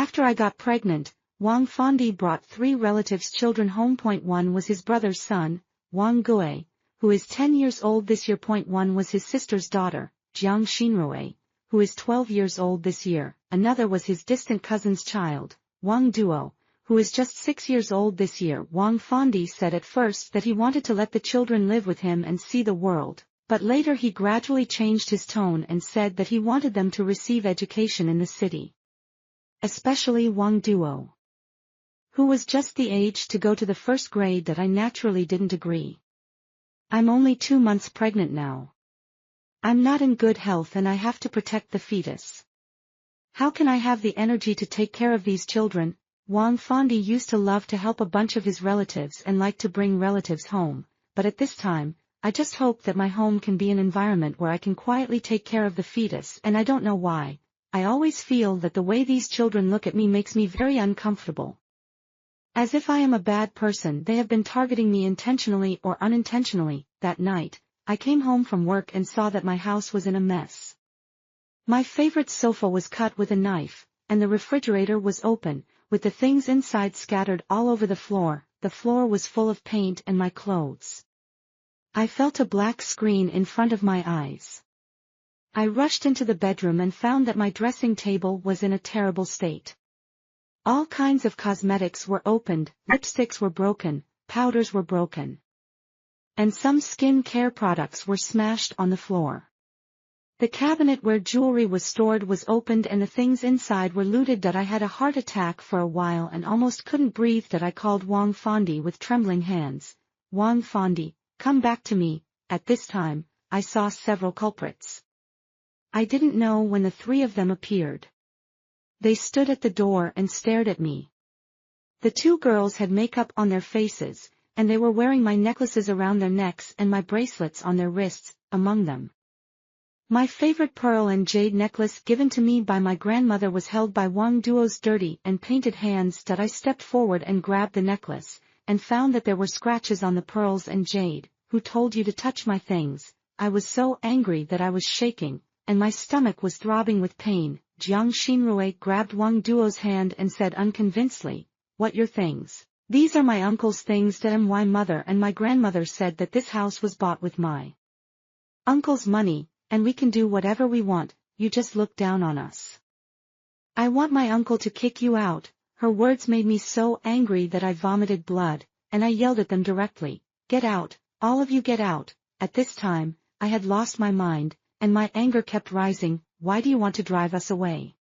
After I got pregnant, Wang Fondi brought 3 relatives' children home. One was his brother's son, Wang Gui, who is 10 years old this year. One was his sister's daughter, Jiang Xinrui, who is 12 years old this year. Another was his distant cousin's child, Wang Duo, who is just 6 years old this year. Wang Fondi said at first that he wanted to let the children live with him and see the world, but later he gradually changed his tone and said that he wanted them to receive education in the city. Especially Wang Duo, who was just the age to go to the first grade. That I naturally didn't agree. I'm only 2 months pregnant now. I'm not in good health and I have to protect the fetus. How can I have the energy to take care of these children? Wang Fondi used to love to help a bunch of his relatives and like to bring relatives home, but at this time, I just hope that my home can be an environment where I can quietly take care of the fetus. And I don't know why, I always feel that the way these children look at me makes me very uncomfortable. As if I am a bad person. They have been targeting me intentionally or unintentionally. That night, I came home from work and saw that my house was in a mess. My favorite sofa was cut with a knife, and the refrigerator was open, with the things inside scattered all over the floor. The floor was full of paint and my clothes. I felt a black screen in front of my eyes. I rushed into the bedroom and found that my dressing table was in a terrible state. All kinds of cosmetics were opened, lipsticks were broken, powders were broken, and some skin care products were smashed on the floor. The cabinet where jewelry was stored was opened and the things inside were looted. That I had a heart attack for a while and almost couldn't breathe. That I called Wang Fondi with trembling hands. Wang Fondi, come back to me. At this time, I saw several culprits. I didn't know when the 3 of them appeared. They stood at the door and stared at me. The 2 girls had makeup on their faces, and they were wearing my necklaces around their necks and my bracelets on their wrists. Among them, my favorite pearl and jade necklace given to me by my grandmother was held by Wang Duo's dirty and painted hands. That I stepped forward and grabbed the necklace, and found that there were scratches on the pearls and jade. Who told you to touch my things? I was so angry that I was shaking, and my stomach was throbbing with pain. Jiang Xinrui grabbed Wang Duo's hand and said unconvincedly, what your things? These are my uncle's things. That my mother and my grandmother said that this house was bought with my uncle's money, and we can do whatever we want. You just look down on us. I want my uncle to kick you out. Her words made me so angry that I vomited blood, and I yelled at them directly, get out, all of you get out. At this time, I had lost my mind, and my anger kept rising. Why do you want to drive us away?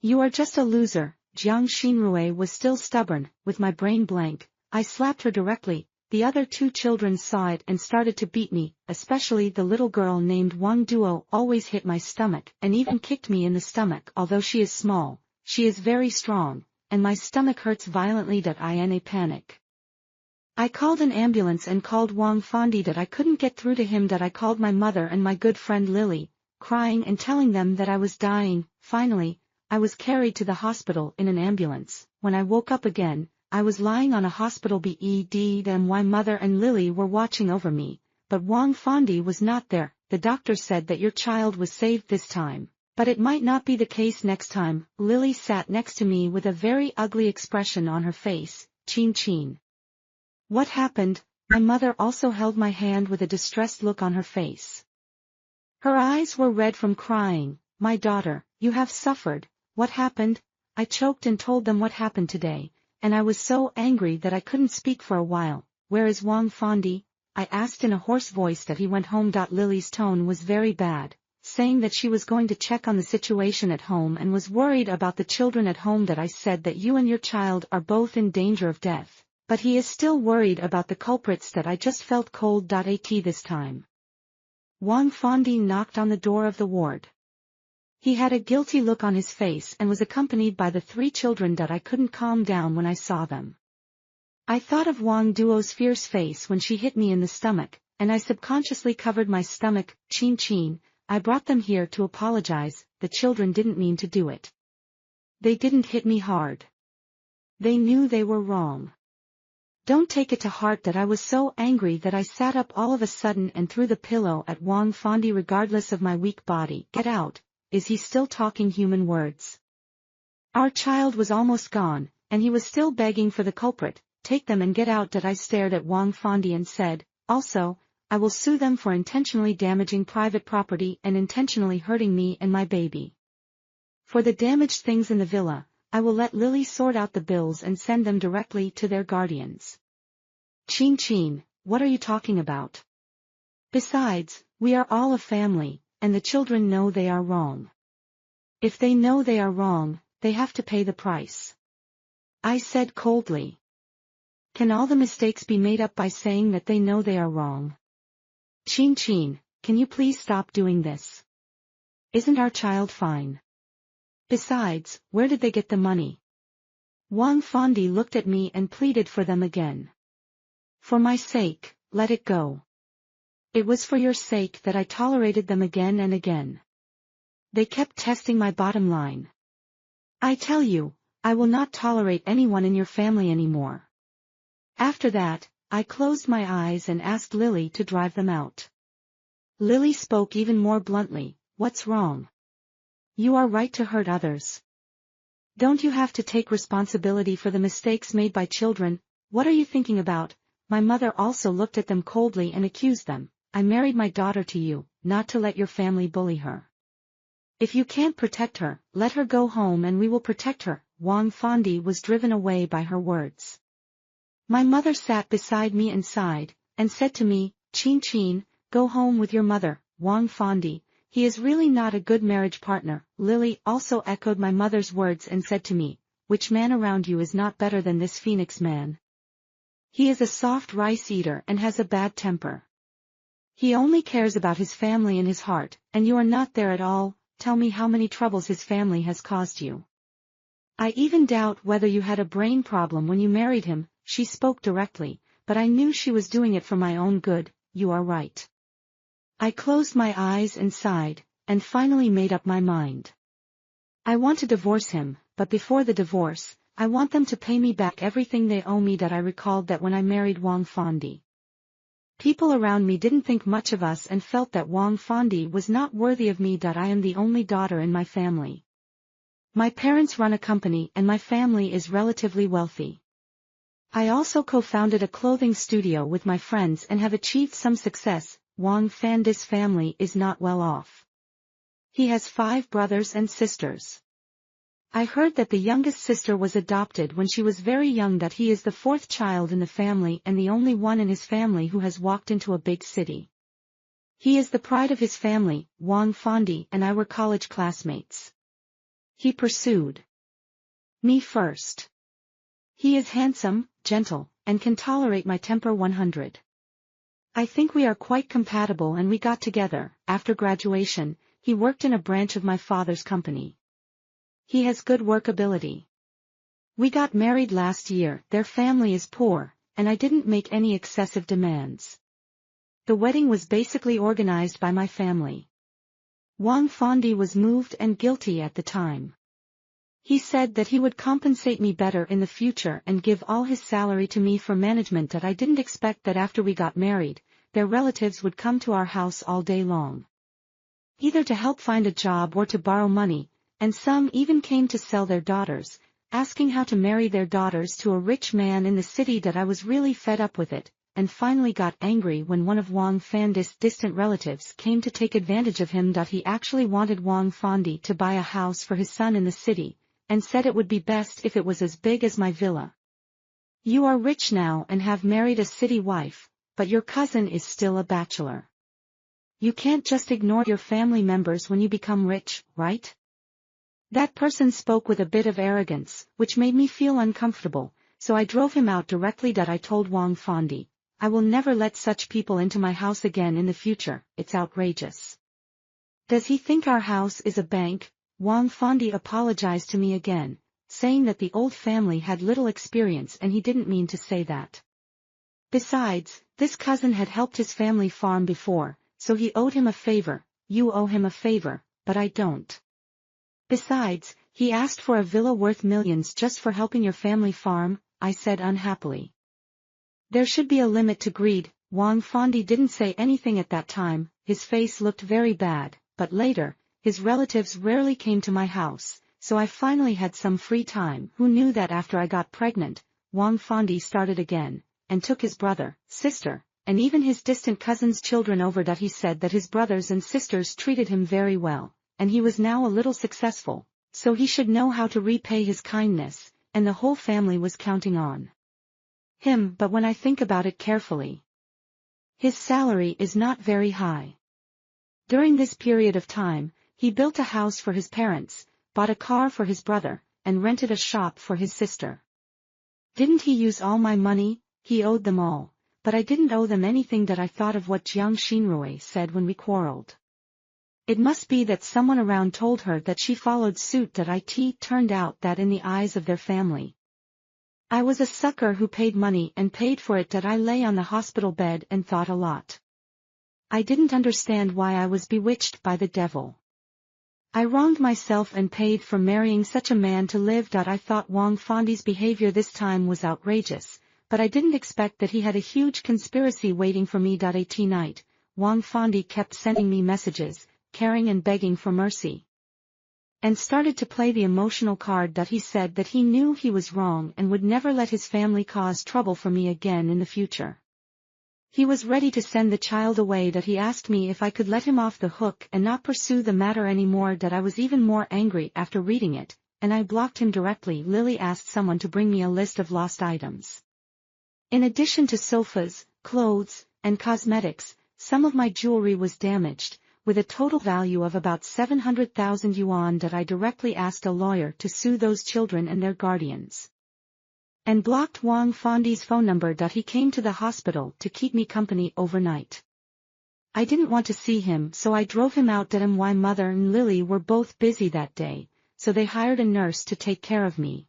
You are just a loser. Jiang Xinrui was still stubborn. With my brain blank, I slapped her directly. The other 2 children saw it and started to beat me, especially the little girl named Wang Duo always hit my stomach and even kicked me in the stomach. Although she is small, she is very strong, and my stomach hurts violently. That I in a panic, I called an ambulance and called Wang Fondi. That I couldn't get through to him. That I called my mother and my good friend Lily, crying and telling them that I was dying. Finally, I was carried to the hospital in an ambulance. When I woke up again, I was lying on a hospital bed. Then my mother and Lily were watching over me, but Wang Fondi was not there. The doctor said that your child was saved this time, but it might not be the case next time. Lily sat next to me with a very ugly expression on her face. Chin. What happened? My mother also held my hand with a distressed look on her face. Her eyes were red from crying. My daughter, you have suffered. What happened? I choked and told them what happened today, and I was so angry that I couldn't speak for a while. Where is Wang Fondi? I asked in a hoarse voice. That he went home. Lily's tone was very bad, saying that she was going to check on the situation at home and was worried about the children at home. That I said that you and your child are both in danger of death, but he is still worried about the culprits. That I just felt cold. At this time, Wang Fondi knocked on the door of the ward. He had a guilty look on his face and was accompanied by the 3 children. That I couldn't calm down when I saw them. I thought of Wang Duo's fierce face when she hit me in the stomach, and I subconsciously covered my stomach. Chin. I brought them here to apologize. The children didn't mean to do it. They didn't hit me hard. They knew they were wrong. Don't take it to heart. That I was so angry that I sat up all of a sudden and threw the pillow at Wang Fondi regardless of my weak body. Get out. Is he still talking human words? Our child was almost gone, and he was still begging for the culprit. Take them and get out. I stared at Wang Fondi and said, also, I will sue them for intentionally damaging private property and intentionally hurting me and my baby. For the damaged things in the villa, I will let Lily sort out the bills and send them directly to their guardians. Chin, what are you talking about? Besides, we are all a family, and the children know they are wrong. If they know they are wrong, they have to pay the price. I said coldly. Can all the mistakes be made up by saying that they know they are wrong? Chin, can you please stop doing this? Isn't our child fine? Besides, where did they get the money? Wang Fondi looked at me and pleaded for them again. For my sake, let it go. It was for your sake that I tolerated them again and again. They kept testing my bottom line. I tell you, I will not tolerate anyone in your family anymore. After that, I closed my eyes and asked Lily to drive them out. Lily spoke even more bluntly, what's wrong? You are right to hurt others. Don't you have to take responsibility for the mistakes made by children? What are you thinking about? My mother also looked at them coldly and accused them. I married my daughter to you, not to let your family bully her. If you can't protect her, let her go home and we will protect her. Wang Fondi was driven away by her words. My mother sat beside me and sighed, and said to me, Chin, go home with your mother, Wang Fondi, he is really not a good marriage partner. Lily also echoed my mother's words and said to me, which man around you is not better than this Phoenix man? He is a soft rice eater and has a bad temper. He only cares about his family and his heart, and you are not there at all. Tell me how many troubles his family has caused you. I even doubt whether you had a brain problem when you married him. She spoke directly, but I knew she was doing it for my own good. You are right. I closed my eyes and sighed, and finally made up my mind. I want to divorce him, but before the divorce, I want them to pay me back everything they owe me. I recalled that when I married Wang Fondi, people around me didn't think much of us and felt that Wang Fondi was not worthy of me. I am the only daughter in my family. My parents run a company and my family is relatively wealthy. I also co-founded a clothing studio with my friends and have achieved some success. Wang Fondi's family is not well off. He has 5 brothers and sisters. I heard that the youngest sister was adopted when she was very young. He is the 4th child in the family and the only one in his family who has walked into a big city. He is the pride of his family. Wang Fondi and I were college classmates. He pursued me first. He is handsome, gentle, and can tolerate my temper 100. I think we are quite compatible and we got together. After graduation, he worked in a branch of my father's company. He has good work ability. We got married last year. Their family is poor, and I didn't make any excessive demands. The wedding was basically organized by my family. Wang Fondi was moved and guilty at the time. He said that he would compensate me better in the future and give all his salary to me for management. I didn't expect that after we got married, their relatives would come to our house all day long, either to help find a job or to borrow money, and some even came to sell their daughters, asking how to marry their daughters to a rich man in the city. I was really fed up with it, and finally got angry when one of Wang Fondi's distant relatives came to take advantage of him. He actually wanted Wang Fondi to buy a house for his son in the city, and said it would be best if it was as big as my villa. You are rich now and have married a city wife, but your cousin is still a bachelor. You can't just ignore your family members when you become rich, right? That person spoke with a bit of arrogance, which made me feel uncomfortable, so I drove him out directly. I told Wang Fondi, I will never let such people into my house again in the future. It's outrageous. Does he think our house is a bank? Wang Fondi apologized to me again, saying that the old family had little experience and he didn't mean to say that. Besides, this cousin had helped his family farm before, so he owed him a favor. You owe him a favor, but I don't. Besides, he asked for a villa worth millions just for helping your family farm, I said unhappily. There should be a limit to greed. Wang Fondi didn't say anything at that time. His face looked very bad, but later, his relatives rarely came to my house, so I finally had some free time. Who knew that after I got pregnant, Wang Fondi started again, and took his brother, sister, and even his distant cousin's children over. He said that his brothers and sisters treated him very well, and he was now a little successful, so he should know how to repay his kindness, and the whole family was counting on him. But when I think about it carefully, his salary is not very high. During this period of time, he built a house for his parents, bought a car for his brother, and rented a shop for his sister. Didn't he use all my money? He owed them all, but I didn't owe them anything. I thought of what Jiang Xinrui said when we quarreled. It must be that someone around told her that she followed suit. It turned out that in the eyes of their family, I was a sucker who paid money and paid for it. I lay on the hospital bed and thought a lot. I didn't understand why I was bewitched by the devil. I wronged myself and paid for marrying such a man to live. I thought Wang Fondi's behavior this time was outrageous, but I didn't expect that he had a huge conspiracy waiting for me. At night, Wang Fondi kept sending me messages, caring and begging for mercy, and started to play the emotional card. He said that he knew he was wrong and would never let his family cause trouble for me again in the future. He was ready to send the child away. He asked me if I could let him off the hook and not pursue the matter anymore. I was even more angry after reading it, and I blocked him directly. Lily asked someone to bring me a list of lost items. In addition to sofas, clothes, and cosmetics, some of my jewelry was damaged, with a total value of about 700,000 yuan. I directly asked a lawyer to sue those children and their guardians, and blocked Wang Fondi's phone number. He came to the hospital to keep me company overnight. I didn't want to see him, so I drove him out. My mother and Lily were both busy that day, so they hired a nurse to take care of me.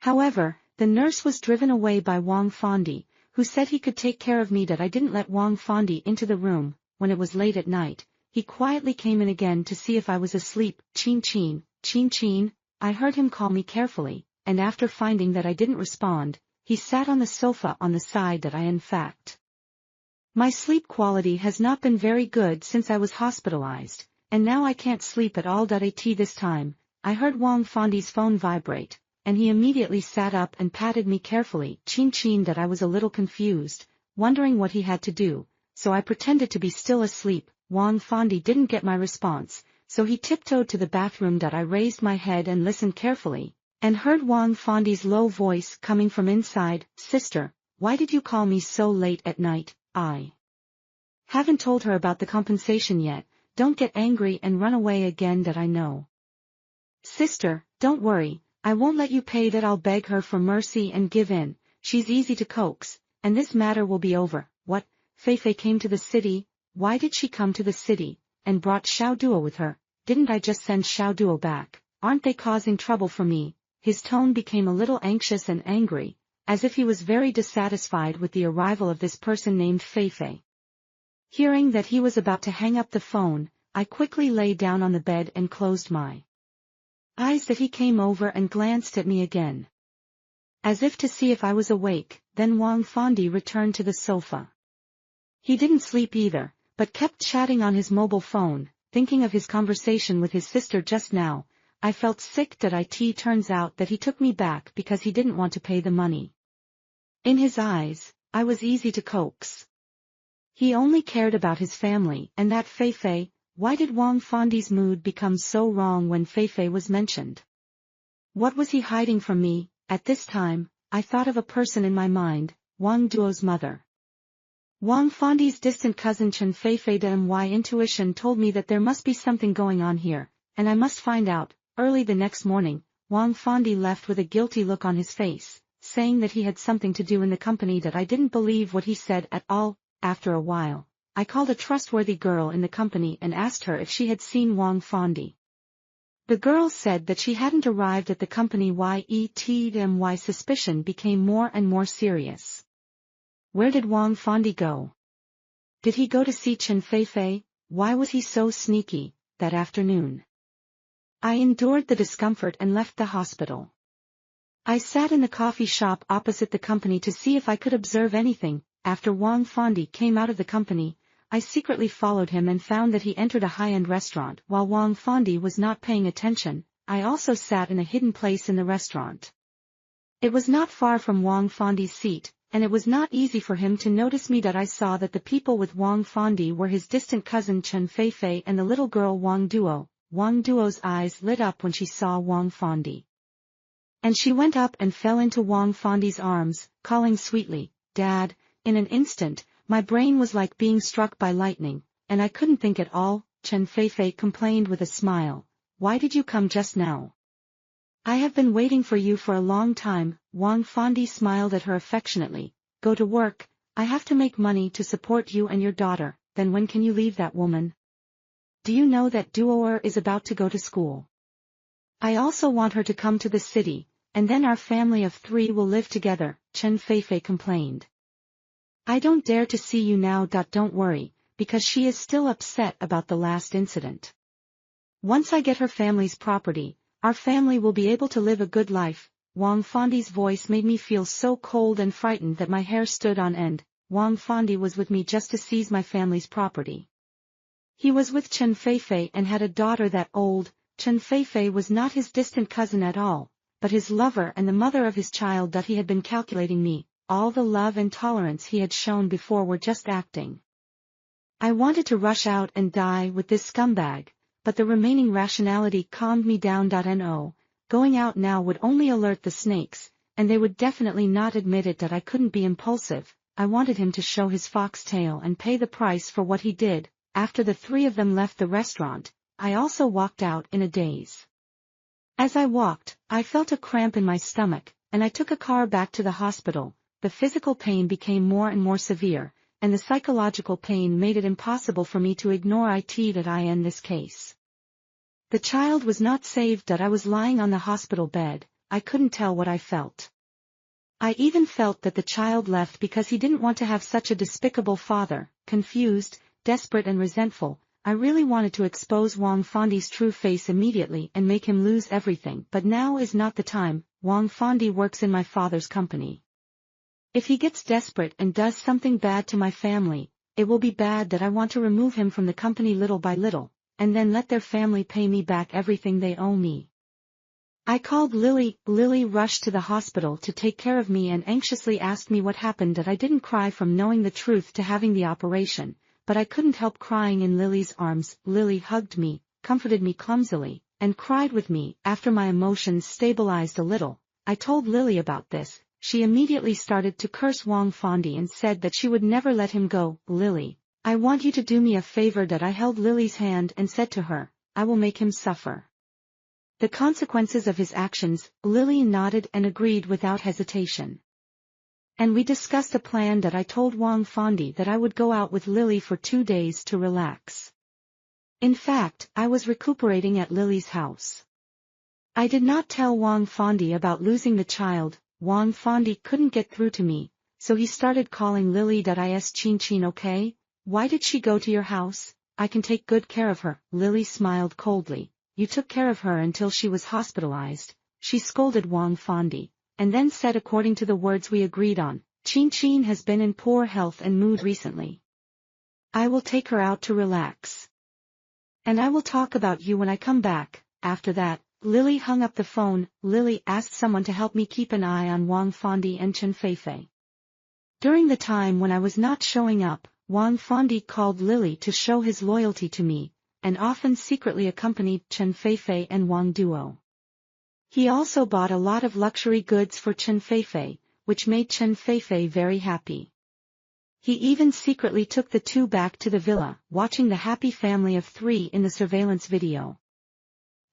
However, the nurse was driven away by Wang Fondi, who said he could take care of me. I didn't let Wang Fondi into the room. When it was late at night, he quietly came in again to see if I was asleep. Chin chin, chin chin. I heard him call me carefully, and after finding that I didn't respond, he sat on the sofa on the side. In fact, my sleep quality has not been very good since I was hospitalized, and now I can't sleep at all. This time, I heard Wang Fondi's phone vibrate, and he immediately sat up and patted me carefully. Chin chin. I was a little confused, wondering what he had to do, so I pretended to be still asleep. Wang Fondi didn't get my response, so he tiptoed to the bathroom. I raised my head and listened carefully, and heard Wang Fondi's low voice coming from inside. Sister, why did you call me so late at night? I haven't told her about the compensation yet. Don't get angry and run away again. I know. Sister, don't worry, I won't let you pay. I'll beg her for mercy and give in. She's easy to coax, and this matter will be over. What? Feifei came to the city? Why did she come to the city, and brought Xiao Duo with her? Didn't I just send Xiao Duo back? Aren't they causing trouble for me? His tone became a little anxious and angry, as if he was very dissatisfied with the arrival of this person named Feifei. Hearing that he was about to hang up the phone, I quickly lay down on the bed and closed my eyes. He came over and glanced at me again, as if to see if I was awake. Then Wang Fondi returned to the sofa. He didn't sleep either, but kept chatting on his mobile phone, thinking of his conversation with his sister just now. I felt sick. It turns out that he took me back because he didn't want to pay the money. In his eyes, I was easy to coax. He only cared about his family and that Feifei. Why did Wang Fondi's mood become so wrong when Feifei was mentioned? What was he hiding from me? At this time, I thought of a person in my mind, Wang Duo's mother. Wang Fondi's distant cousin Chen Feifei. My intuition told me that there must be something going on here, and I must find out. Early the next morning, Wang Fondi left with a guilty look on his face, saying that he had something to do in the company. I didn't believe what he said at all. After a while, I called a trustworthy girl in the company and asked her if she had seen Wang Fondi. The girl said that she hadn't arrived at the company yet. My suspicion became more and more serious. Where did Wang Fondi go? Did he go to see Chen Feifei? Why was he so sneaky that afternoon? I endured the discomfort and left the hospital. I sat in the coffee shop opposite the company to see if I could observe anything. After Wang Fondi came out of the company, I secretly followed him and found that he entered a high-end restaurant while Wang Fondi was not paying attention. I also sat in a hidden place in the restaurant. It was not far from Wang Fondi's seat, and it was not easy for him to notice me. That I saw that the people with Wang Fondi were his distant cousin Chen Feifei and the little girl Wang Duo. Wang Duo's eyes lit up when she saw Wang Fondi. And she went up and fell into Wang Fondi's arms, calling sweetly, "Dad." In an instant, my brain was like being struck by lightning, and I couldn't think at all. Chen Feifei complained with a smile, "Why did you come just now? I have been waiting for you for a long time." Wang Fondi smiled at her affectionately. "Go to work, I have to make money to support you and your daughter." "Then when can you leave that woman? Do you know that Duoer is about to go to school? I also want her to come to the city, and then our family of 3 will live together," Chen Feifei complained. "I don't dare to see you now. Don't worry, because she is still upset about the last incident. Once I get her family's property, our family will be able to live a good life." Wang Fondi's voice made me feel so cold and frightened that my hair stood on end. Wang Fondi was with me just to seize my family's property. He was with Chen Feifei and had a daughter that old. Chen Feifei was not his distant cousin at all, but his lover and the mother of his child. That he had been calculating me. All the love and tolerance he had shown before were just acting. I wanted to rush out and die with this scumbag, but the remaining rationality calmed me down. No, going out now would only alert the snakes, and they would definitely not admit it. That I couldn't be impulsive. I wanted him to show his foxtail and pay the price for what he did. After the 3 of them left the restaurant, I also walked out in a daze. As I walked, I felt a cramp in my stomach, and I took a car back to the hospital. The physical pain became more and more severe, and the psychological pain made it impossible for me to ignore it. In this case, the child was not saved. I was lying on the hospital bed. I couldn't tell what I felt. I even felt that the child left because he didn't want to have such a despicable father. Confused, desperate and resentful, I really wanted to expose Wang Fondi's true face immediately and make him lose everything. But now is not the time. Wang Fondi works in my father's company. If he gets desperate and does something bad to my family, it will be bad. That I want to remove him from the company little by little, and then let their family pay me back everything they owe me. I called Lily. Lily rushed to the hospital to take care of me and anxiously asked me what happened. That I didn't cry from knowing the truth to having the operation, but I couldn't help crying in Lily's arms. Lily hugged me, comforted me clumsily, and cried with me. After my emotions stabilized a little, I told Lily about this. She immediately started to curse Wang Fondi and said that she would never let him go. "Lily, I want you to do me a favor." That I held Lily's hand and said to her, "I will make him suffer the consequences of his actions." Lily nodded and agreed without hesitation. And we discussed a plan. That I told Wang Fondi that I would go out with Lily for 2 days to relax. In fact, I was recuperating at Lily's house. I did not tell Wang Fondi about losing the child. Wang Fondi couldn't get through to me, so he started calling Lily. Is Chin okay? Why did she go to your house? I can take good care of her. Lily smiled coldly. "You took care of her until she was hospitalized," she scolded Wang Fondi, and then said, "According to the words we agreed on, Chin has been in poor health and mood recently. I will take her out to relax. And I will talk about you when I come back." After that, Lily hung up the phone. Lily asked someone to help me keep an eye on Wang Fondi and Chen Feifei. During the time when I was not showing up, Wang Fondi called Lily to show his loyalty to me, and often secretly accompanied Chen Feifei and Wang Duo. He also bought a lot of luxury goods for Chen Feifei, which made Chen Feifei very happy. He even secretly took the 2 back to the villa, watching the happy family of 3 in the surveillance video.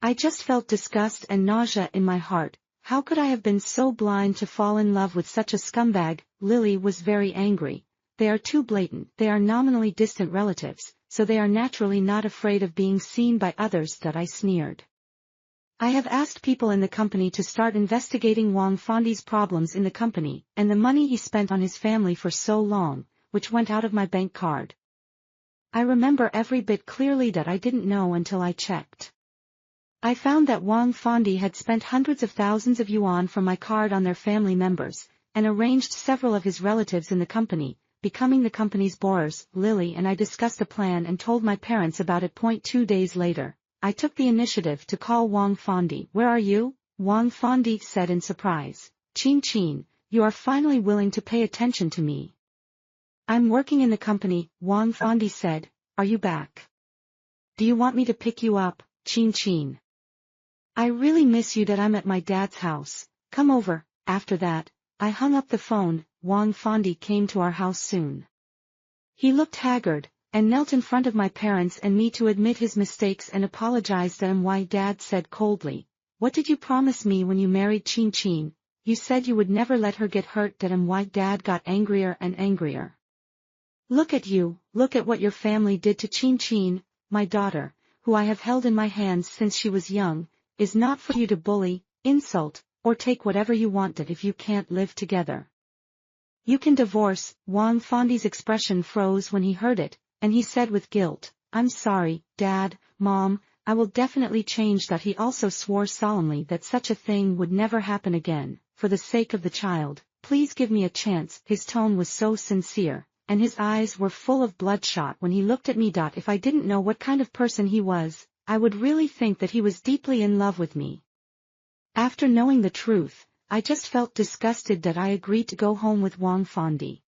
I just felt disgust and nausea in my heart. How could I have been so blind to fall in love with such a scumbag? Lily was very angry. They are too blatant. They are nominally distant relatives, so they are naturally not afraid of being seen by others. That I sneered. I have asked people in the company to start investigating Wang Fondi's problems in the company, and the money he spent on his family for so long, which went out of my bank card. I remember every bit clearly. That I didn't know until I checked. I found that Wang Fondi had spent hundreds of thousands of yuan from my card on their family members, and arranged several of his relatives in the company, becoming the company's borrowers. Lily and I discussed a plan and told my parents about it. 2 days later, I took the initiative to call Wang Fondi. Where are you? Wang Fondi said in surprise. Qin, you are finally willing to pay attention to me. I'm working in the company, Wang Fondi said. Are you back? Do you want me to pick you up, Qin? I really miss you that I'm at my dad's house. Come over. After that, I hung up the phone. Wang Fondi came to our house soon. He looked haggard, and knelt in front of my parents and me to admit his mistakes and apologize to him. Why, Dad said coldly. What did you promise me when you married Qin? You said you would never let her get hurt. Why, Dad got angrier and angrier. Look at you, look at what your family did to Qin, my daughter, who I have held in my hands since she was young, is not for you to bully, insult, or take whatever you want if you can't live together. You can divorce. Wang Fondi's expression froze when he heard it, and he said with guilt, I'm sorry, Dad, Mom, I will definitely change that. He also swore solemnly that such a thing would never happen again. For the sake of the child, please give me a chance. His tone was so sincere, and his eyes were full of bloodshot when he looked at me. If I didn't know what kind of person he was, I would really think that he was deeply in love with me. After knowing the truth, I just felt disgusted that I agreed to go home with Wang Fondi.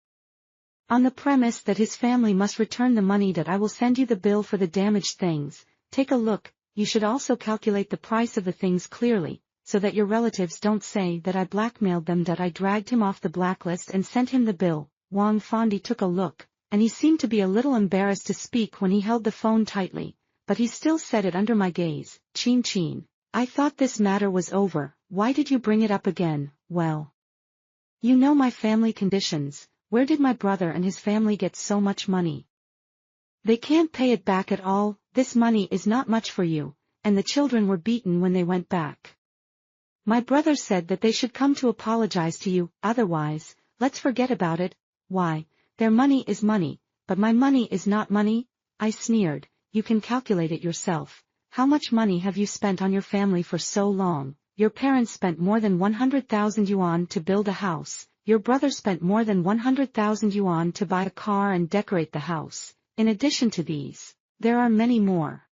On the premise that his family must return the money. I will send you the bill for the damaged things. Take a look. You should also calculate the price of the things clearly, so that your relatives don't say that I blackmailed them. I dragged him off the blacklist and sent him the bill. Wang Fondi took a look, and he seemed to be a little embarrassed to speak when he held the phone tightly, but he still said it under my gaze. Qin, I thought this matter was over. Why did you bring it up again? Well, you know my family conditions. Where did my brother and his family get so much money? They can't pay it back at all. This money is not much for you, and the children were beaten when they went back. My brother said that they should come to apologize to you, otherwise, let's forget about it. Why, their money is money, but my money is not money? I sneered. You can calculate it yourself. How much money have you spent on your family for so long? Your parents spent more than 100,000 yuan to build a house. Your brother spent more than 100,000 yuan to buy a car and decorate the house. In addition to these, there are many more.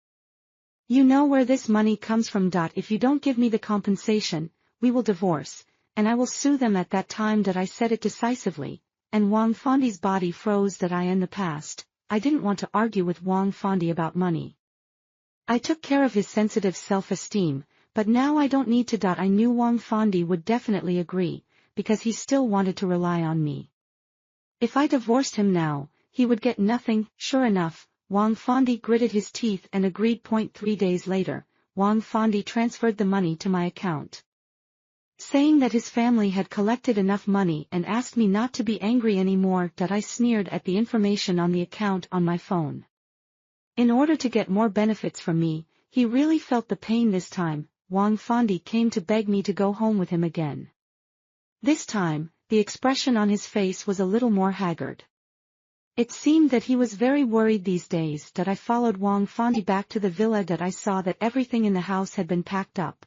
You know where this money comes from. If you don't give me the compensation, we will divorce, and I will sue them. At that time I said it decisively, and Wang Fondi's body froze. In the past, I didn't want to argue with Wang Fondi about money. I took care of his sensitive self-esteem, but now I don't need to. I knew Wang Fondi would definitely agree, because he still wanted to rely on me. If I divorced him now, he would get nothing. Sure enough, Wang Fondi gritted his teeth and agreed. 3 days later, Wang Fondi transferred the money to my account, saying that his family had collected enough money and asked me not to be angry anymore. I sneered at the information on the account on my phone. In order to get more benefits from me, he really felt the pain this time. Wang Fondi came to beg me to go home with him again. This time, the expression on his face was a little more haggard. It seemed that he was very worried these days. I followed Wang Fondi back to the villa. I saw that everything in the house had been packed up,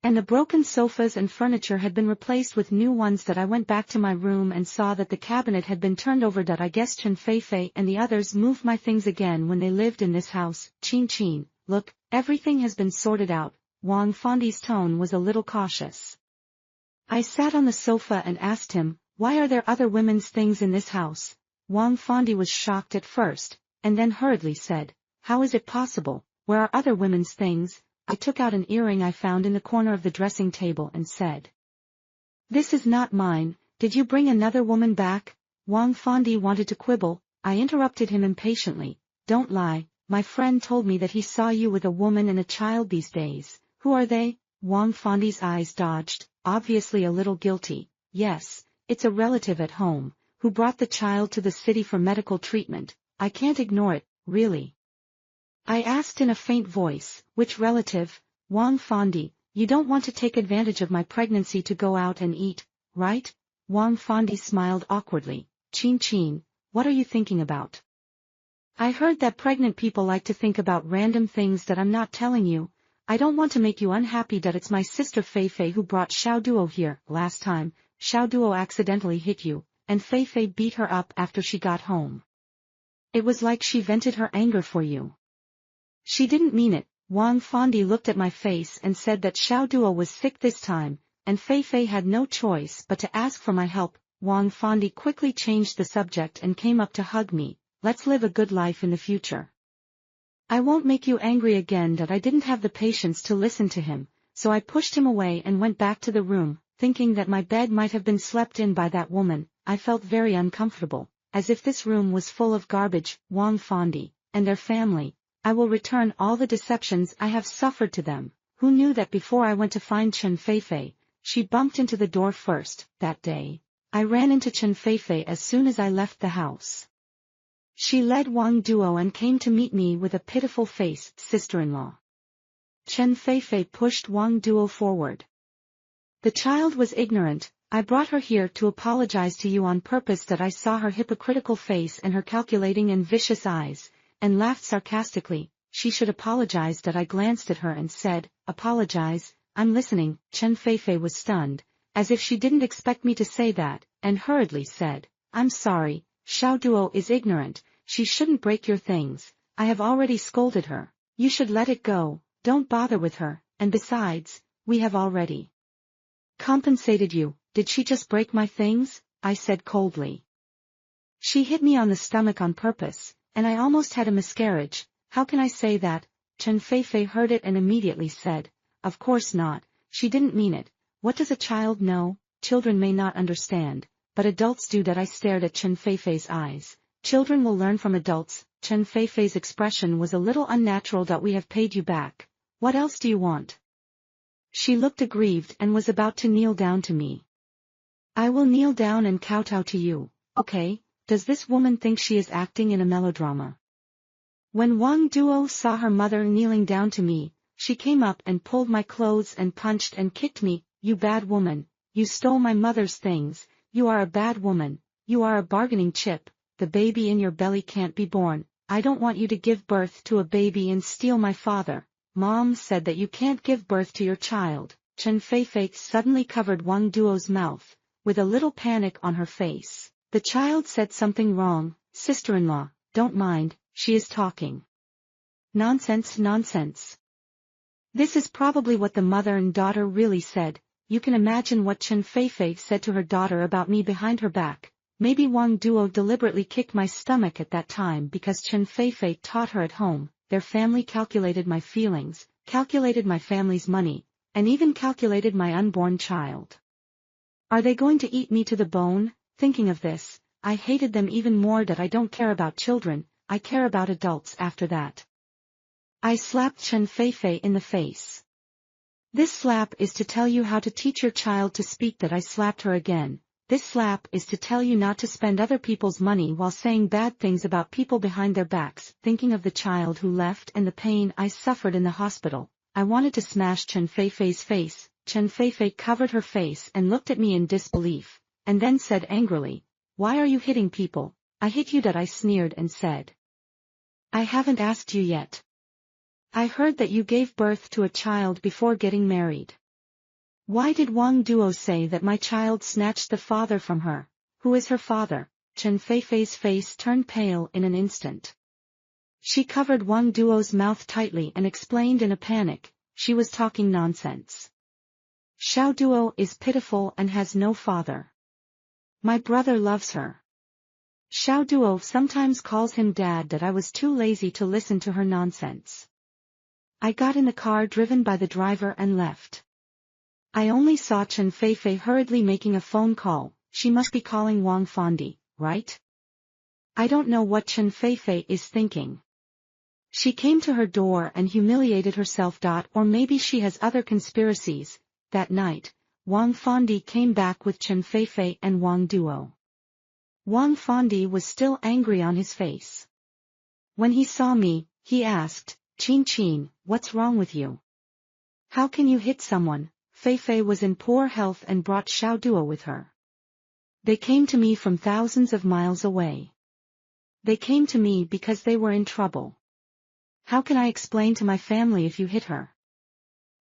and the broken sofas and furniture had been replaced with new ones. I went back to my room and saw that the cabinet had been turned over. I guessed Chen Feifei and the others moved my things again when they lived in this house. Qin, look, everything has been sorted out. Wang Fondi's tone was a little cautious. I sat on the sofa and asked him, why are there other women's things in this house? Wang Fondi was shocked at first, and then hurriedly said, how is it possible? Where are other women's things? I took out an earring I found in the corner of the dressing table and said, this is not mine. Did you bring another woman back? Wang Fondi wanted to quibble. I interrupted him impatiently. Don't lie, my friend told me that he saw you with a woman and a child these days. Who are they? Wang Fondi's eyes dodged, obviously a little guilty. Yes, it's a relative at home, who brought the child to the city for medical treatment. I can't ignore it, really. I asked in a faint voice, which relative? Wang Fondi, you don't want to take advantage of my pregnancy to go out and eat, right? Wang Fondi smiled awkwardly. Qin, what are you thinking about? I heard that pregnant people like to think about random things that I'm not telling you. I don't want to make you unhappy. It's my sister Feifei who brought Xiaoduo here. Last time, Xiaoduo accidentally hit you, and Feifei beat her up after she got home. It was like she vented her anger for you. She didn't mean it. Wang Fondi looked at my face and said that Xiao Duo was sick this time, and Fei Fei had no choice but to ask for my help. Wang Fondi quickly changed the subject and came up to hug me. Let's live a good life in the future. I won't make you angry again. That I didn't have the patience to listen to him, so I pushed him away and went back to the room, thinking that my bed might have been slept in by that woman. I felt very uncomfortable, as if this room was full of garbage. Wang Fondi and their family. I will return all the deceptions I have suffered to them. Who knew that before I went to find Chen Feifei, she bumped into the door first. That day, I ran into Chen Feifei as soon as I left the house. She led Wang Duo and came to meet me with a pitiful face. Sister-in-law. Chen Feifei pushed Wang Duo forward. The child was ignorant. I brought her here to apologize to you on purpose. That I saw her hypocritical face and her calculating and vicious eyes, and laughed sarcastically. She should apologize. That I glanced at her and said, apologize? I'm listening. Chen Feifei was stunned, as if she didn't expect me to say that, and hurriedly said, I'm sorry, Xiao Duo is ignorant, she shouldn't break your things, I have already scolded her, you should let it go, don't bother with her, and besides, we have already compensated you. Did she just break my things? I said coldly. She hit me on the stomach on purpose, and I almost had a miscarriage. How can I say that? Chen Feifei heard it and immediately said, of course not, she didn't mean it. What does a child know? Children may not understand, but adults do. That I stared at Chen Feifei's eyes. Children will learn from adults. Chen Feifei's expression was a little unnatural. We have paid you back. What else do you want? She looked aggrieved and was about to kneel down to me. I will kneel down and kowtow to you, okay? Does this woman think she is acting in a melodrama? When Wang Duo saw her mother kneeling down to me, she came up and pulled my clothes and punched and kicked me. You bad woman, you stole my mother's things, you are a bad woman, you are a bargaining chip, the baby in your belly can't be born, I don't want you to give birth to a baby and steal my father. Mom said that you can't give birth to your child. Chen Feifei suddenly covered Wang Duo's mouth, with a little panic on her face. The child said something wrong. Sister-in-law, don't mind, she is talking. Nonsense, nonsense. This is probably what the mother and daughter really said. You can imagine what Chen Feifei said to her daughter about me behind her back. Maybe Wang Duo deliberately kicked my stomach at that time because Chen Feifei taught her at home. Their family calculated my feelings, calculated my family's money, and even calculated my unborn child. Are they going to eat me to the bone? Thinking of this, I hated them even more. That I don't care about children, I care about adults. After that, I slapped Chen Feifei in the face. This slap is to tell you how to teach your child to speak. That I slapped her again. This slap is to tell you not to spend other people's money while saying bad things about people behind their backs. Thinking of the child who left and the pain I suffered in the hospital, I wanted to smash Chen Feifei's face. Chen Feifei covered her face and looked at me in disbelief, and then said angrily, why are you hitting people? I hit you. That I sneered and said, I haven't asked you yet. I heard that you gave birth to a child before getting married. Why did Wang Duo say that my child snatched the father from her? Who is her father? Chen Feifei's face turned pale in an instant. She covered Wang Duo's mouth tightly and explained in a panic, she was talking nonsense. Xiao Duo is pitiful and has no father. My brother loves her. Xiao Duo sometimes calls him dad. That I was too lazy to listen to her nonsense. I got in the car driven by the driver and left. I only saw Chen Feifei hurriedly making a phone call. She must be calling Wang Fondi, right? I don't know what Chen Feifei is thinking. She came to her door and humiliated herself. Or maybe she has other conspiracies. That night, Wang Fondi came back with Chen Feifei and Wang Duo. Wang Fondi was still angry on his face. When he saw me, he asked, Qin Qin, what's wrong with you? How can you hit someone? Feifei was in poor health and brought Xiao Duo with her. They came to me from thousands of miles away. They came to me because they were in trouble. How can I explain to my family if you hit her?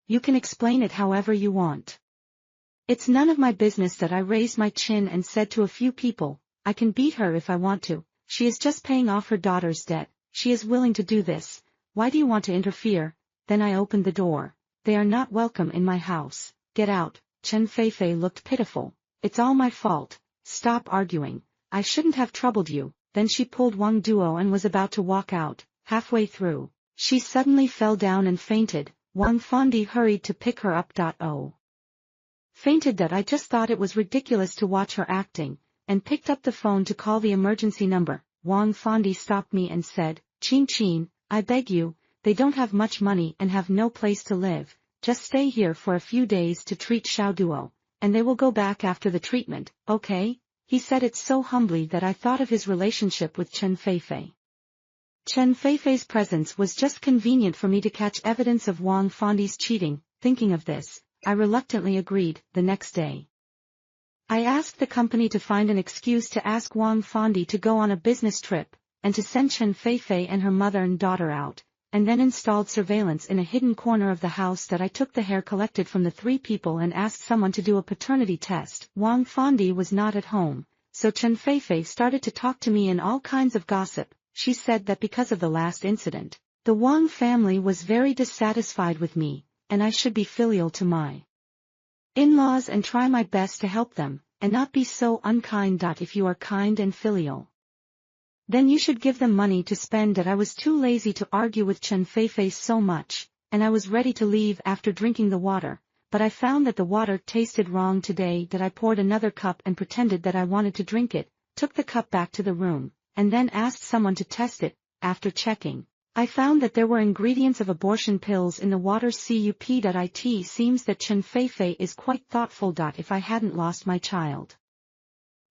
You can explain it however you want. It's none of my business. That I raised my chin and said to a few people, I can beat her if I want to. She is just paying off her daughter's debt. She is willing to do this. Why do you want to interfere? then I opened the door. They are not welcome in my house. Get out. Chen Feifei looked pitiful. It's all my fault. Stop arguing. I shouldn't have troubled you. Then she pulled Wang Duo and was about to walk out. Halfway through, she suddenly fell down and fainted. Wang Fondi hurried to pick her up. Fainted that I just thought it was ridiculous to watch her acting, and picked up the phone to call the emergency number. Wang Fondi stopped me and said, Qin, I beg you, they don't have much money and have no place to live, just stay here for a few days to treat Xiao Duo, and they will go back after the treatment, okay? He said it so humbly that I thought of his relationship with Chen Feifei. Chen Feifei's presence was just convenient for me to catch evidence of Wang Fondi's cheating. Thinking of this, I reluctantly agreed. The next day, I asked the company to find an excuse to ask Wang Fondi to go on a business trip, and to send Chen Feifei and her mother and daughter out, and then installed surveillance in a hidden corner of the house. That I took the hair collected from the 3 people and asked someone to do a paternity test. Wang Fondi was not at home, so Chen Feifei started to talk to me in all kinds of gossip. She said that because of the last incident, the Wang family was very dissatisfied with me, and I should be filial to my in-laws and try my best to help them, and not be so unkind. If you are kind and filial, then you should give them money to spend. That I was too lazy to argue with Chen Feifei so much, and I was ready to leave after drinking the water, but I found that the water tasted wrong today. That I poured another cup and pretended that I wanted to drink it, took the cup back to the room, and then asked someone to test it. After checking, I found that there were ingredients of abortion pills in the water. It seems that Chen Feifei is quite thoughtful. If I hadn't lost my child,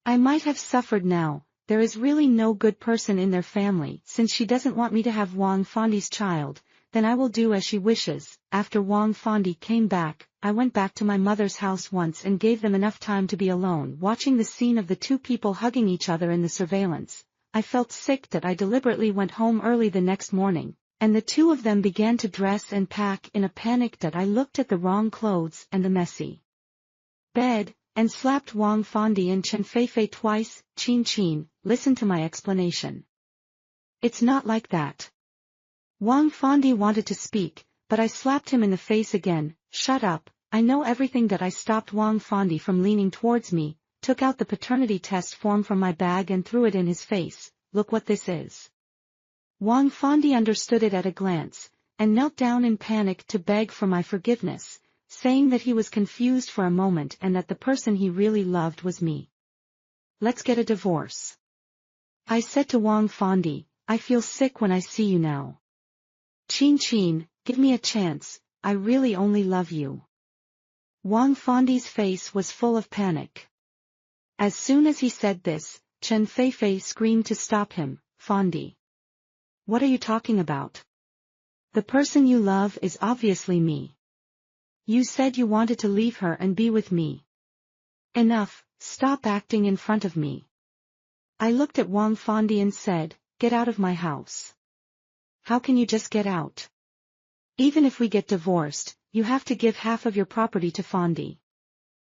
I might have suffered now. There is really no good person in their family. Since she doesn't want me to have Wang Fondi's child, then I will do as she wishes. After Wang Fondi came back, I went back to my mother's house once and gave them enough time to be alone. Watching the scene of the 2 people hugging each other in the surveillance, I felt sick. That I deliberately went home early the next morning, and the 2 of them began to dress and pack in a panic. That I looked at the wrong clothes and the messy bed, and slapped Wang Fondi and Chen Feifei twice. Qin, listen to my explanation. It's not like that. Wang Fondi wanted to speak, but I slapped him in the face again. Shut up, I know everything. That I stopped Wang Fondi from leaning towards me, took out the paternity test form from my bag and threw it in his face. Look what this is. Wang Fondi understood it at a glance, and knelt down in panic to beg for my forgiveness, saying that he was confused for a moment and that the person he really loved was me. Let's get a divorce. I said to Wang Fondi, I feel sick when I see you now. Qin, give me a chance, I really only love you. Wang Fondi's face was full of panic. As soon as he said this, Chen Feifei screamed to stop him. Fondi, what are you talking about? The person you love is obviously me. You said you wanted to leave her and be with me. Enough, stop acting in front of me. I looked at Wang Fondi and said, get out of my house. How can you just get out? Even if we get divorced, you have to give half of your property to Fondi.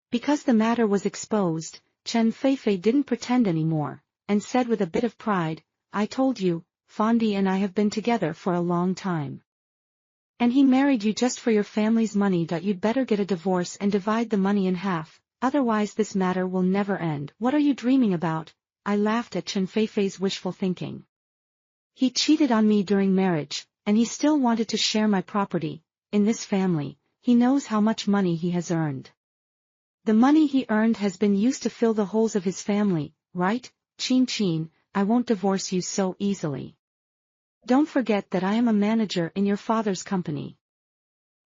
Because the matter was exposed, Chen Feifei didn't pretend anymore, and said with a bit of pride, I told you, Fondi and I have been together for a long time. And he married you just for your family's money. You'd better get a divorce and divide the money in half, otherwise this matter will never end. What are you dreaming about? I laughed at Chen Feifei's wishful thinking. He cheated on me during marriage, and he still wanted to share my property. In this family, he knows how much money he has earned. The money he earned has been used to fill the holes of his family, right? Qin, I won't divorce you so easily. Don't forget that I am a manager in your father's company.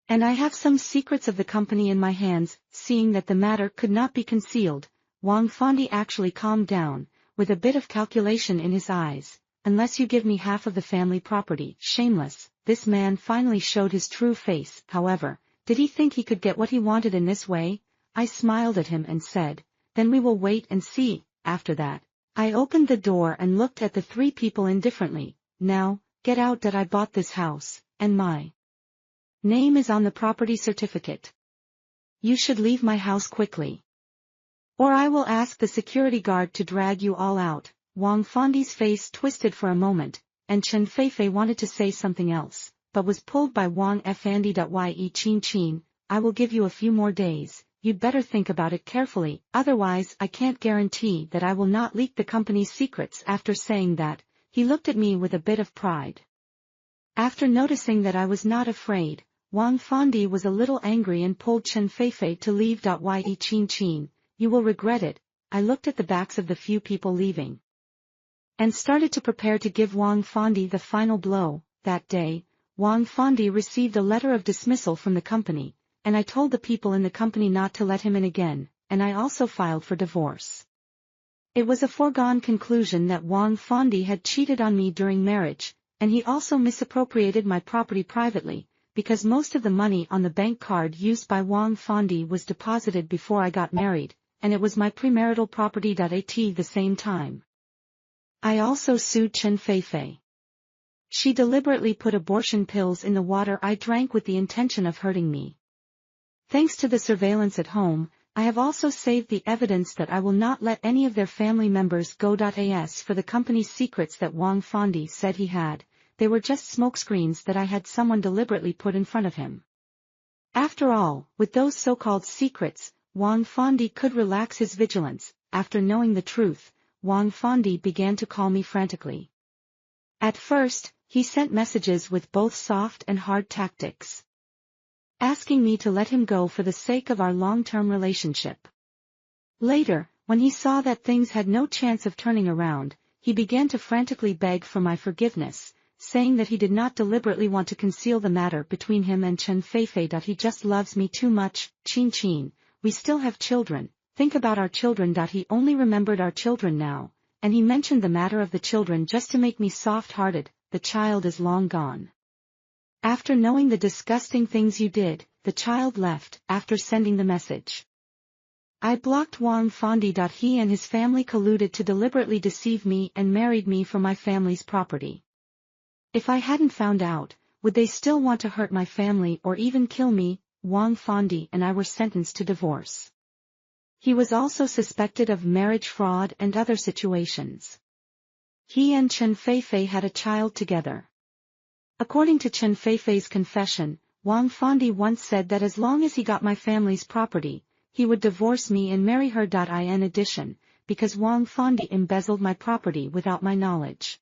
And I have some secrets of the company in my hands. Seeing that the matter could not be concealed, Wang Fondi actually calmed down, with a bit of calculation in his eyes. Unless you give me half of the family property. Shameless, this man finally showed his true face. However, did he think he could get what he wanted in this way? I smiled at him and said, then we will wait and see. After that, I opened the door and looked at the 3 people indifferently. Now, get out. That I bought this house, and my name is on the property certificate. You should leave my house quickly, or I will ask the security guard to drag you all out. Wang Fondi's face twisted for a moment, and Chen Feifei wanted to say something else, but was pulled by Wang Fandi. Ye Chin Chin, I will give you a few more days, you'd better think about it carefully, otherwise I can't guarantee that I will not leak the company's secrets. After saying that, he looked at me with a bit of pride. After noticing that I was not afraid, Wang Fandi was a little angry and pulled Chen Feifei to leave. Ye Chin Chin, you will regret it. I looked at the backs of the few people leaving and started to prepare to give Wang Fandi the final blow. That day, Wang Fandi received a letter of dismissal from the company, and I told the people in the company not to let him in again, and I also filed for divorce. It was a foregone conclusion that Wang Fandi had cheated on me during marriage, and he also misappropriated my property privately, because most of the money on the bank card used by Wang Fandi was deposited before I got married, and it was my premarital property. At the same time, I also sued Chen Feifei. She deliberately put abortion pills in the water I drank with the intention of hurting me. Thanks to the surveillance at home, I have also saved the evidence that I will not let any of their family members go. As for the company's secrets that Wang Fandi said he had, they were just smokescreens that I had someone deliberately put in front of him. After all, with those so-called secrets, Wang Fandi could relax his vigilance. After knowing the truth, Wang Fandi began to call me frantically. At first, he sent messages with both soft and hard tactics, asking me to let him go for the sake of our long-term relationship. Later, when he saw that things had no chance of turning around, he began to frantically beg for my forgiveness, saying that he did not deliberately want to conceal the matter between him and Chen Feifei. He just loves me too much. Chin Chin, we still have children, think about our children. He only remembered our children now, and he mentioned the matter of the children just to make me soft-hearted. The child is long gone. After knowing the disgusting things you did, the child left. After sending the message, I blocked Wang Fandi. He and his family colluded to deliberately deceive me and married me for my family's property. If I hadn't found out, would they still want to hurt my family or even kill me? Wang Fandi and I were sentenced to divorce. He was also suspected of marriage fraud and other situations. He and Chen Feifei had a child together. According to Chen Feifei's confession, Wang Fandi once said that as long as he got my family's property, he would divorce me and marry her. In addition, because Wang Fandi embezzled my property without my knowledge,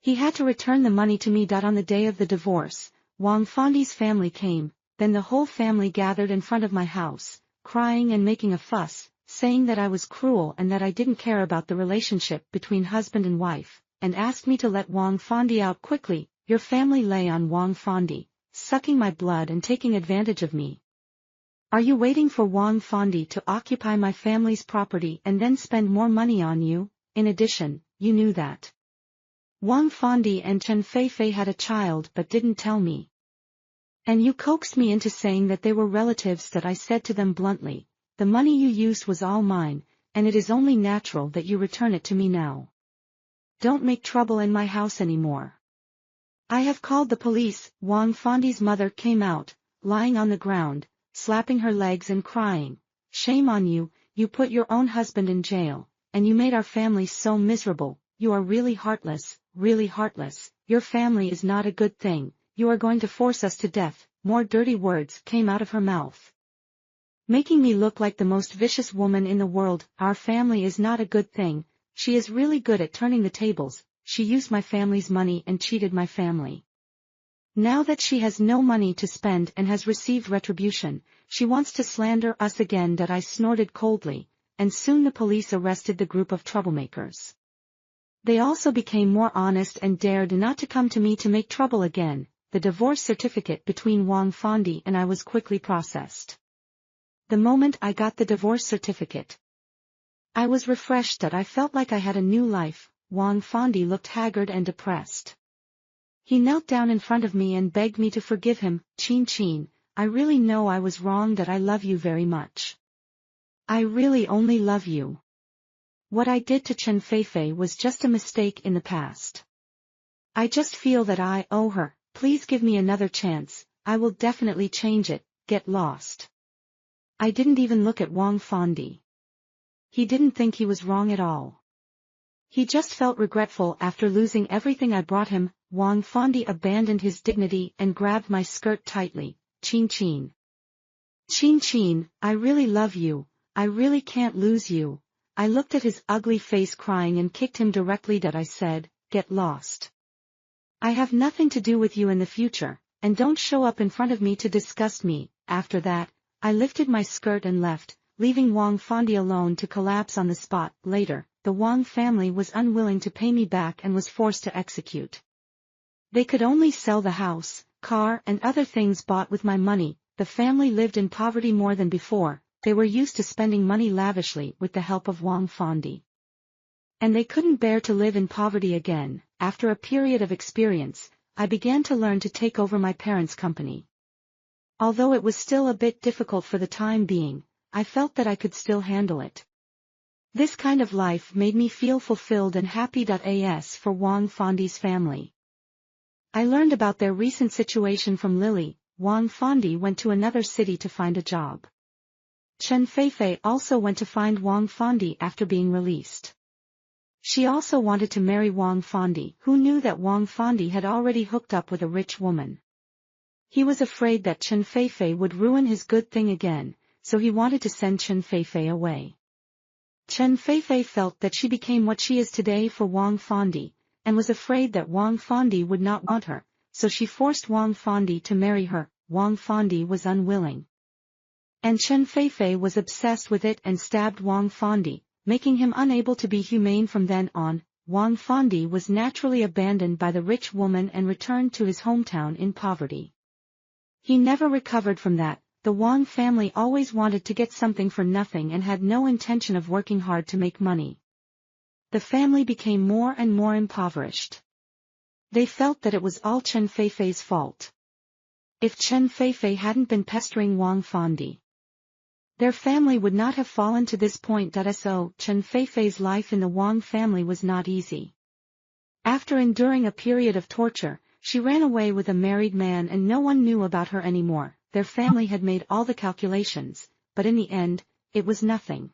he had to return the money to me. On the day of the divorce, Wang Fandi's family came, then the whole family gathered in front of my house, crying and making a fuss, saying that I was cruel and that I didn't care about the relationship between husband and wife, and asked me to let Wang Fandi out quickly. Your family lay on Wang Fandi, sucking my blood and taking advantage of me. Are you waiting for Wang Fandi to occupy my family's property and then spend more money on you? In addition, you knew that Wang Fandi and Chen Feifei had a child but didn't tell me. And you coaxed me into saying that they were relatives. I said to them bluntly, the money you used was all mine, and it is only natural that you return it to me now. Don't make trouble in my house anymore. I have called the police. Wang Fandi's mother came out, lying on the ground, slapping her legs and crying, shame on you, you put your own husband in jail, and you made our family so miserable. You are really heartless, your family is not a good thing, you are going to force us to death. More dirty words came out of her mouth, making me look like the most vicious woman in the world. Our family is not a good thing, she is really good at turning the tables. She used my family's money and cheated my family. Now that she has no money to spend and has received retribution, she wants to slander us again. I snorted coldly, and soon the police arrested the group of troublemakers. They also became more honest and dared not to come to me to make trouble again. The divorce certificate between Wang Fandi and I was quickly processed. The moment I got the divorce certificate, I was refreshed. I felt like I had a new life. Wang Fandi looked haggard and depressed. He knelt down in front of me and begged me to forgive him. Chin Chin, I really know I was wrong. I love you very much. I really only love you. What I did to Chen Feifei was just a mistake in the past. I just feel that I owe her. Please give me another chance. I will definitely change it. Get lost. I didn't even look at Wang Fandi. He didn't think he was wrong at all. He just felt regretful after losing everything I brought him. Wang Fondi abandoned his dignity and grabbed my skirt tightly. Chin Chin. Chin Chin, I really love you, I really can't lose you. I looked at his ugly face crying and kicked him directly. I said, get lost. I have nothing to do with you in the future, and don't show up in front of me to disgust me. After that, I lifted my skirt and left, leaving Wang Fondi alone to collapse on the spot. Later, the Wang family was unwilling to pay me back and was forced to execute. They could only sell the house, car and other things bought with my money. The family lived in poverty more than before. They were used to spending money lavishly with the help of Wang Fondi. And they couldn't bear to live in poverty again. After a period of experience, I began to learn to take over my parents' company. Although it was still a bit difficult for the time being, I felt that I could still handle it. This kind of life made me feel fulfilled and happy. As for Wang Fondi's family, I learned about their recent situation from Lily. Wang Fondi went to another city to find a job. Chen Feifei also went to find Wang Fondi after being released. She also wanted to marry Wang Fondi, who knew that Wang Fondi had already hooked up with a rich woman. He was afraid that Chen Feifei would ruin his good thing again, so he wanted to send Chen Feifei away. Chen Feifei felt that she became what she is today for Wang Fondi, and was afraid that Wang Fondi would not want her, so she forced Wang Fondi to marry her. Wang Fondi was unwilling. And Chen Feifei was obsessed with it and stabbed Wang Fondi, making him unable to be humane from then on. Wang Fondi was naturally abandoned by the rich woman and returned to his hometown in poverty. He never recovered from that. The Wang family always wanted to get something for nothing and had no intention of working hard to make money. The family became more and more impoverished. They felt that it was all Chen Feifei's fault. If Chen Feifei hadn't been pestering Wang Fondi, their family would not have fallen to this point. So, Chen Feifei's life in the Wang family was not easy. After enduring a period of torture, she ran away with a married man and no one knew about her anymore. Their family had made all the calculations, but in the end, it was nothing.